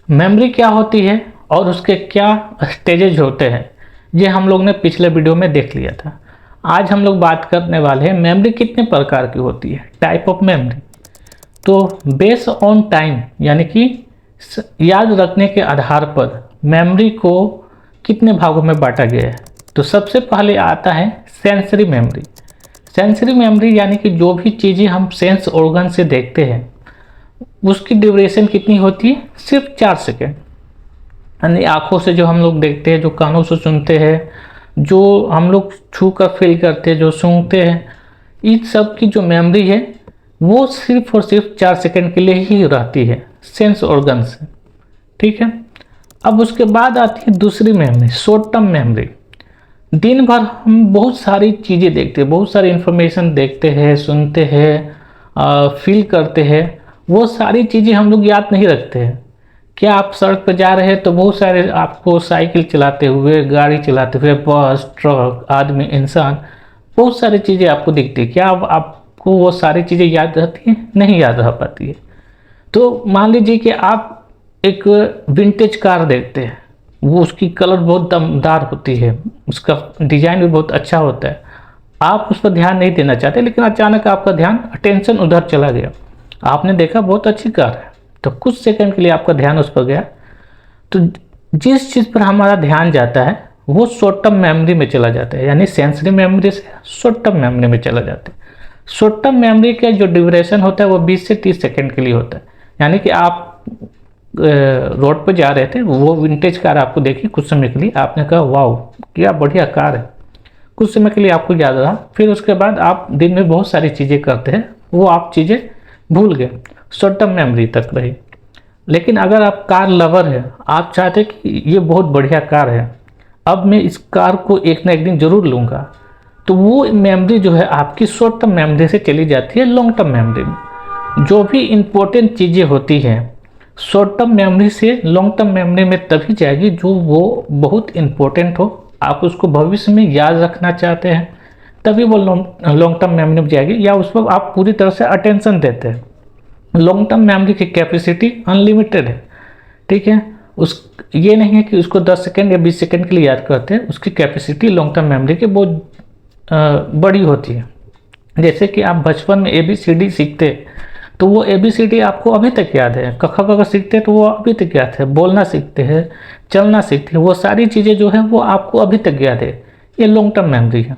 Memory क्या होती है और उसके क्या स्टेजेज होते हैं, ये हम लोग ने पिछले वीडियो में देख लिया था। आज हम लोग बात करने वाले हैं मेमोरी कितने प्रकार की होती है, टाइप ऑफ मेमोरी। तो बेस ऑन टाइम यानी कि याद रखने के आधार पर मेमोरी को कितने भागों में बांटा गया है। तो सबसे पहले आता है सेंसरी मेमोरी। सेंसरी मेमोरी यानी कि जो भी चीज़ें हम सेंस ऑर्गन से देखते हैं उसकी ड्यूरेशन कितनी होती है, सिर्फ 4 सेकेंड। यानी आँखों से जो हम लोग देखते हैं, जो कानों से सुनते हैं, जो हम लोग छू कर फील करते हैं, जो सूंघते हैं, इन सब की जो मेमोरी है वो सिर्फ और सिर्फ 4 सेकेंड के लिए ही रहती है सेंस ऑर्गन से। ठीक है। अब उसके बाद आती है दूसरी मेमोरी, शॉर्ट टर्म मेमोरी। दिन भर हम बहुत सारी चीज़ें देखते हैं, बहुत सारी इंफॉर्मेशन देखते हैं, सुनते हैं, फील करते हैं, वो सारी चीज़ें हम लोग याद नहीं रखते हैं। क्या आप सड़क पर जा रहे हैं तो बहुत सारे आपको साइकिल चलाते हुए, गाड़ी चलाते हुए, बस, ट्रक, आदमी, इंसान, बहुत सारी चीज़ें आपको दिखती है। क्या आपको वो सारी चीज़ें याद रहती हैं? नहीं याद रह पाती है। तो मान लीजिए कि आप एक विंटेज कार देखते हैं, वो उसकी कलर बहुत दमदार होती है, उसका डिज़ाइन भी बहुत अच्छा होता है, आप उस पर ध्यान नहीं देना चाहते, लेकिन अचानक आपका ध्यान, अटेंशन उधर चला गया। आपने देखा बहुत अच्छी कार है, तो कुछ सेकंड के लिए आपका ध्यान उस पर गया। तो जिस चीज़ पर हमारा ध्यान जाता है वो शॉर्ट टर्म मेमोरी में चला जाता है, यानी सेंसरी मेमोरी से शॉर्ट टर्म मेमोरी में चला जाता है। शॉर्ट टर्म मेमोरी का जो ड्यूरेशन होता है वो 20 से 30 सेकंड के लिए होता है। यानी कि आप रोड पर जा रहे थे, वो विंटेज कार आपको देखी, कुछ समय के लिए आपने कहा वाओ क्या बढ़िया कार है, कुछ समय के लिए आपको याद रहा। फिर उसके बाद आप दिन में बहुत सारी चीज़ें करते हैं, वो आप चीज़ें भूल गए, शॉर्ट टर्म मेमोरी तक रही। लेकिन अगर आप कार लवर है, आप चाहते कि ये बहुत बढ़िया कार है, अब मैं इस कार को एक ना एक दिन जरूर लूँगा, तो वो मेमोरी जो है आपकी शॉर्ट टर्म मेमोरी से चली जाती है लॉन्ग टर्म मेमोरी में। जो भी इम्पोर्टेंट चीज़ें होती हैं शॉर्ट टर्म मेमोरी से लॉन्ग टर्म मेमोरी में तभी जाएगी जो वो बहुत इम्पोर्टेंट हो, आप उसको भविष्य में याद रखना चाहते हैं, तभी वो लॉन्ग टर्म मेमोरी में जाएगी, या उस पर आप पूरी तरह से अटेंशन देते हैं। लॉन्ग टर्म मेमोरी की कैपेसिटी अनलिमिटेड है। ठीक है। ये नहीं है कि उसको 10 सेकेंड या 20 सेकेंड के लिए याद करते हैं, उसकी कैपेसिटी लॉन्ग टर्म मेमोरी की बहुत बड़ी होती है। जैसे कि आप बचपन में ABCD सीखते, तो वो ABCD आपको अभी तक याद है। क ख ग घ सीखते तो वो अभी तक याद है। बोलना सीखते हैं, चलना सीखते हैं, वो सारी चीज़ें जो है वो आपको अभी तक याद है। ये लॉन्ग टर्म मेमोरी है।